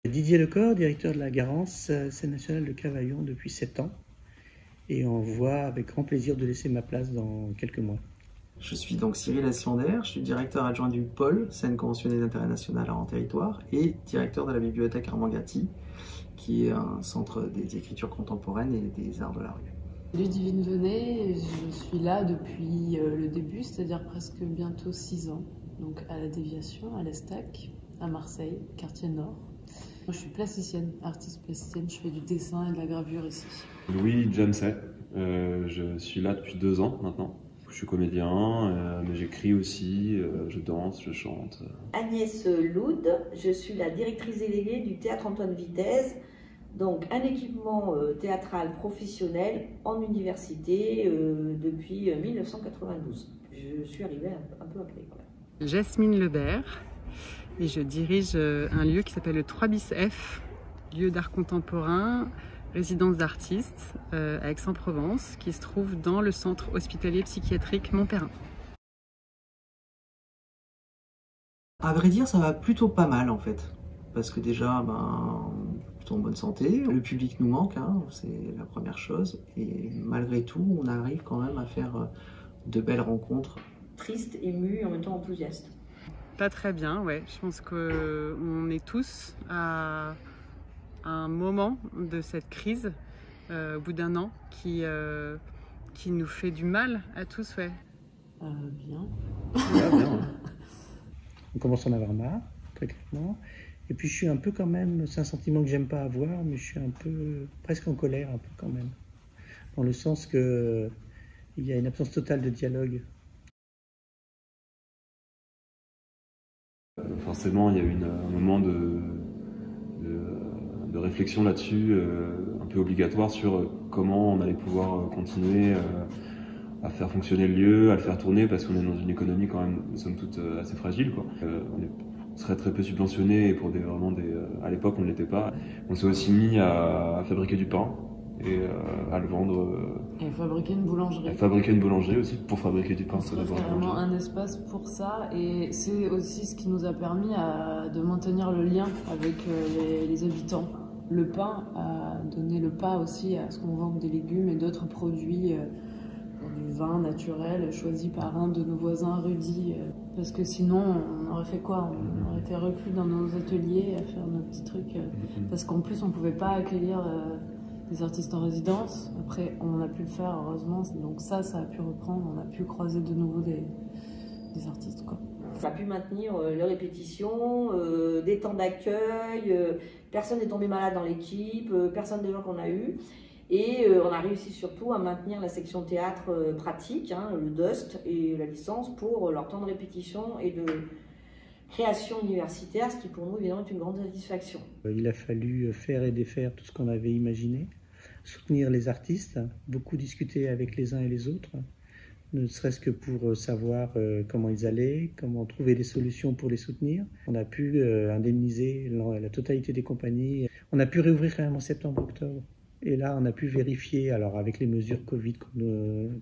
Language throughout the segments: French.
Didier Lecor, directeur de la Garance, scène nationale de Cavaillon depuis 7 ans. Et on voit avec grand plaisir de laisser ma place dans quelques mois. Je suis donc Cyril Assiander, je suis directeur adjoint du pôle scène conventionnée d'intérêt national en territoire et directeur de la bibliothèque Armand Gatti, qui est un centre des écritures contemporaines et des arts de la rue. Ludivine Venet, je suis là depuis le début, c'est-à-dire presque bientôt 6 ans, donc à la Déviation, à l'Estac, à Marseille, quartier nord. Moi, je suis plasticienne, artiste plasticienne, je fais du dessin et de la gravure ici. Louis Jamsey, je suis là depuis 2 ans maintenant. Je suis comédien, mais j'écris aussi, je danse, je chante. Agnès Loud, je suis la directrice déléguée du Théâtre Antoine Vitesse, donc un équipement théâtral professionnel en université depuis 1992. Je suis arrivée un peu après. Voilà. Jasmine Lebert, et je dirige un lieu qui s'appelle le 3 bis F, lieu d'art contemporain, résidence d'artistes à Aix-en-Provence, qui se trouve dans le centre hospitalier psychiatrique Montperrin. À vrai dire, ça va plutôt pas mal en fait, parce que déjà, plutôt en bonne santé, le public nous manque, hein, c'est la première chose, et malgré tout, on arrive quand même à faire de belles rencontres. Triste, ému et en même temps enthousiaste. Pas très bien, ouais. Je pense qu'on est tous à un moment de cette crise, au bout d'1 an, qui nous fait du mal à tous, ouais. Bien. Ouais, bien, ouais. On commence à en avoir marre, très clairement. Et puis je suis un peu quand même, c'est un sentiment que j'aime pas avoir, mais je suis un peu, presque en colère un peu quand même. Dans le sens que il y a une absence totale de dialogue. Forcément, il y a eu un moment de réflexion là-dessus, un peu obligatoire sur comment on allait pouvoir continuer à faire fonctionner le lieu, à le faire tourner, parce qu'on est dans une économie quand même, somme toute, assez fragile, quoi. On est très peu subventionné, et pour à l'époque on ne l'était pas. On s'est aussi mis à fabriquer du pain et à le vendre. Et fabriquer une boulangerie. Fabriquer une boulangerie aussi, pour fabriquer du pain. On trouve vraiment un espace pour ça, et c'est aussi ce qui nous a permis de maintenir le lien avec les habitants. Le pain a donné le pas aussi à ce qu'on vende des légumes et d'autres produits, du vin naturel choisi par un de nos voisins, Rudy, parce que sinon on aurait fait quoi? On aurait été reclus dans nos ateliers à faire nos petits trucs, parce qu'en plus on pouvait pas accueillir des artistes en résidence. Après, on a pu le faire, heureusement. Donc ça a pu reprendre. On a pu croiser de nouveau des artistes, quoi. Ça a pu maintenir les répétitions, des temps d'accueil. Personne n'est tombé malade dans l'équipe, personne des gens qu'on a eu. Et on a réussi surtout à maintenir la section théâtre pratique, hein, le DUST et la licence pour leur temps de répétition et de création universitaire, ce qui pour nous évidemment est une grande satisfaction. Il a fallu faire et défaire tout ce qu'on avait imaginé, soutenir les artistes, beaucoup discuter avec les uns et les autres, ne serait-ce que pour savoir comment ils allaient, comment trouver des solutions pour les soutenir. On a pu indemniser la totalité des compagnies. On a pu réouvrir quand même en septembre-octobre. Et là, on a pu vérifier, alors avec les mesures Covid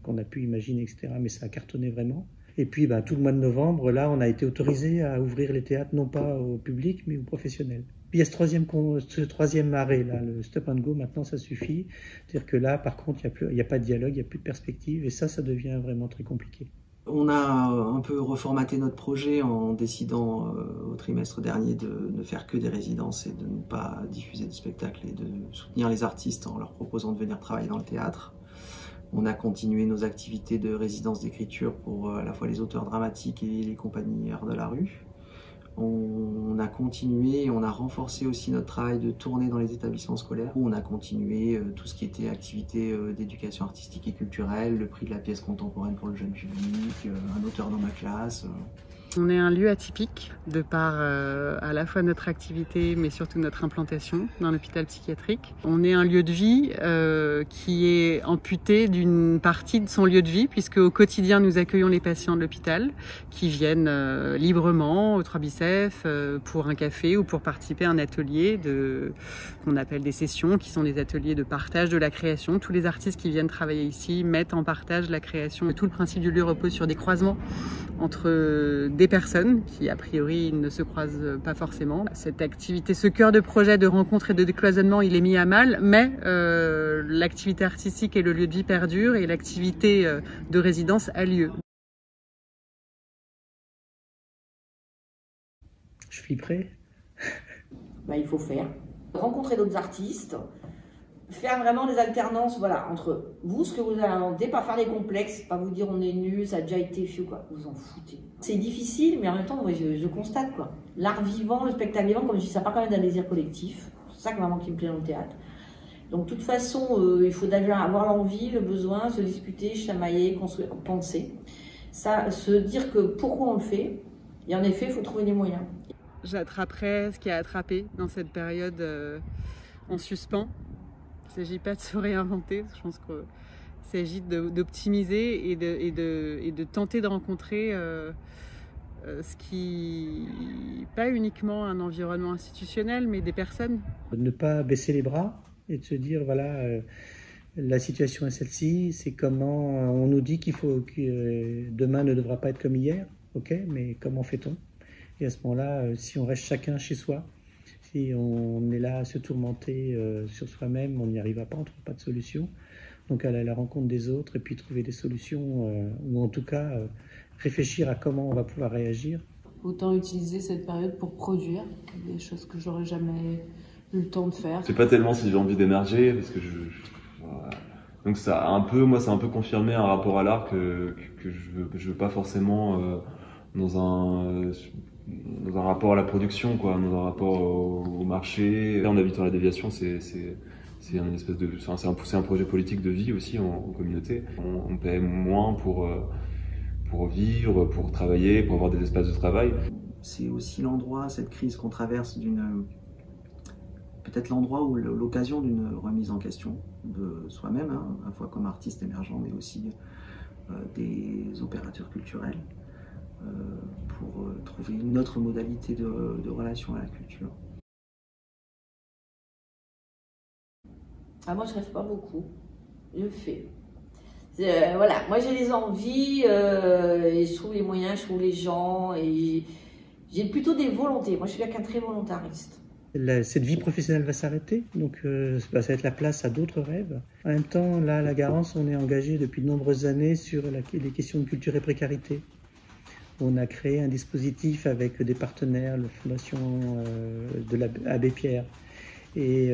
qu'on a pu imaginer, etc., mais ça a cartonné vraiment. Et puis, tout le mois de novembre, là, on a été autorisé à ouvrir les théâtres, non pas au public, mais aux professionnels. Puis il y a ce troisième arrêt, là, le stop and go, maintenant, ça suffit. C'est-à-dire que là, par contre, il n'y a pas de dialogue, il n'y a plus de perspective, et ça devient vraiment très compliqué. On a un peu reformaté notre projet en décidant au trimestre dernier de ne faire que des résidences et de ne pas diffuser de spectacles et de soutenir les artistes en leur proposant de venir travailler dans le théâtre. On a continué nos activités de résidence d'écriture pour à la fois les auteurs dramatiques et les compagnies arts de la rue. On a continué, on a renforcé aussi notre travail de tournée dans les établissements scolaires. On a continué tout ce qui était activité d'éducation artistique et culturelle, le prix de la pièce contemporaine pour le jeune public, un auteur dans ma classe. On est un lieu atypique de par à la fois notre activité mais surtout notre implantation dans l'hôpital psychiatrique. On est un lieu de vie qui est amputé d'une partie de son lieu de vie, puisque au quotidien nous accueillons les patients de l'hôpital qui viennent librement au 3 bis F pour un café ou pour participer à un atelier qu'on appelle des sessions, qui sont des ateliers de partage de la création. Tous les artistes qui viennent travailler ici mettent en partage la création. Tout le principe du lieu repose sur des croisements entre des personnes qui, a priori, ne se croisent pas forcément. Cette activité, ce cœur de projet de rencontre et de décloisonnement, il est mis à mal, mais l'activité artistique et le lieu de vie perdurent et l'activité de résidence a lieu. Je flipperai. Il faut faire. Rencontrer d'autres artistes, faire vraiment des alternances, voilà, entre vous, ce que vous avez inventé, pas faire des complexes, pas vous dire on est nul, ça a déjà été fait ou quoi, vous en foutez. C'est difficile, mais en même temps, moi je constate quoi. L'art vivant, le spectacle vivant, comme je dis, ça part quand même d'un désir collectif. C'est ça vraiment qui me plaît dans le théâtre. Donc de toute façon, il faut déjà avoir l'envie, le besoin, se disputer, chamailler, construire, penser. Ça, se dire que pourquoi on le fait, et en effet, il faut trouver des moyens. J'attraperai ce qui a attrapé dans cette période en suspens. Il ne s'agit pas de se réinventer, je pense qu'il s'agit d'optimiser et de tenter de rencontrer ce qui, pas uniquement un environnement institutionnel, mais des personnes. Ne pas baisser les bras et de se dire, voilà, la situation est celle-ci, c'est comment on nous dit qu'il faut que demain ne devra pas être comme hier, ok, mais comment fait-on? Et à ce moment-là, si on reste chacun chez soi, si on est là à se tourmenter sur soi-même, on n'y arrivera pas, on ne trouve pas de solution. Donc aller à la rencontre des autres et puis trouver des solutions, ou en tout cas réfléchir à comment on va pouvoir réagir. Autant utiliser cette période pour produire des choses que j'aurais jamais eu le temps de faire. C'est pas tellement si j'ai envie d'émerger, parce que voilà. Donc ça un peu, moi, c'est un peu confirmé un rapport à l'art que je veux pas forcément dans un rapport à la production, quoi, dans un rapport au marché. En habitant la déviation, c'est une espèce de, c'est un projet politique de vie aussi en communauté. On paie moins pour vivre, pour travailler, pour avoir des espaces de travail. C'est aussi l'endroit, cette crise qu'on traverse, peut-être l'endroit où l'occasion d'une remise en question de soi-même, hein, à la fois comme artiste émergent, mais aussi des opérateurs culturels. Pour trouver une autre modalité de relation à la culture. Moi je rêve pas beaucoup, je le fais. Voilà, moi j'ai les envies, et je trouve les moyens, je trouve les gens, et j'ai plutôt des volontés. Moi je suis quelqu'un de très volontariste. Cette vie professionnelle va s'arrêter, donc ça va être la place à d'autres rêves. En même temps, là, à la Garance, on est engagé depuis de nombreuses années sur les questions de culture et précarité. On a créé un dispositif avec des partenaires, la Fondation de l'Abbé Pierre et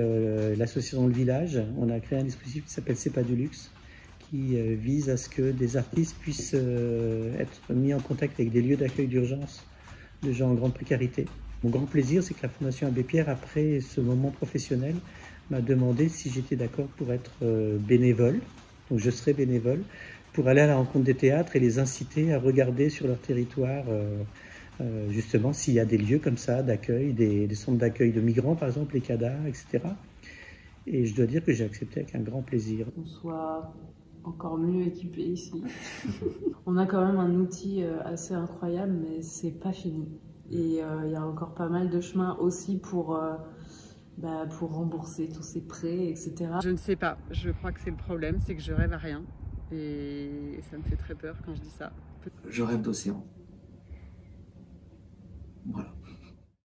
l'association Le Village. On a créé un dispositif qui s'appelle C'est pas du luxe, qui vise à ce que des artistes puissent être mis en contact avec des lieux d'accueil d'urgence de gens en grande précarité. Mon grand plaisir, c'est que la Fondation Abbé Pierre, après ce moment professionnel, m'a demandé si j'étais d'accord pour être bénévole. Donc je serai bénévole, pour aller à la rencontre des théâtres et les inciter à regarder sur leur territoire justement s'il y a des lieux comme ça d'accueil, des centres d'accueil de migrants par exemple, les CADA, etc. Et je dois dire que j'ai accepté avec un grand plaisir. Qu'on soit encore mieux équipés ici. On a quand même un outil assez incroyable, mais c'est pas fini. Et il y a encore pas mal de chemin aussi pour rembourser tous ces prêts, etc. Je ne sais pas, je crois que c'est le problème, c'est que je rêve à rien. Et ça me fait très peur quand je dis ça. Je rêve d'océan. Voilà.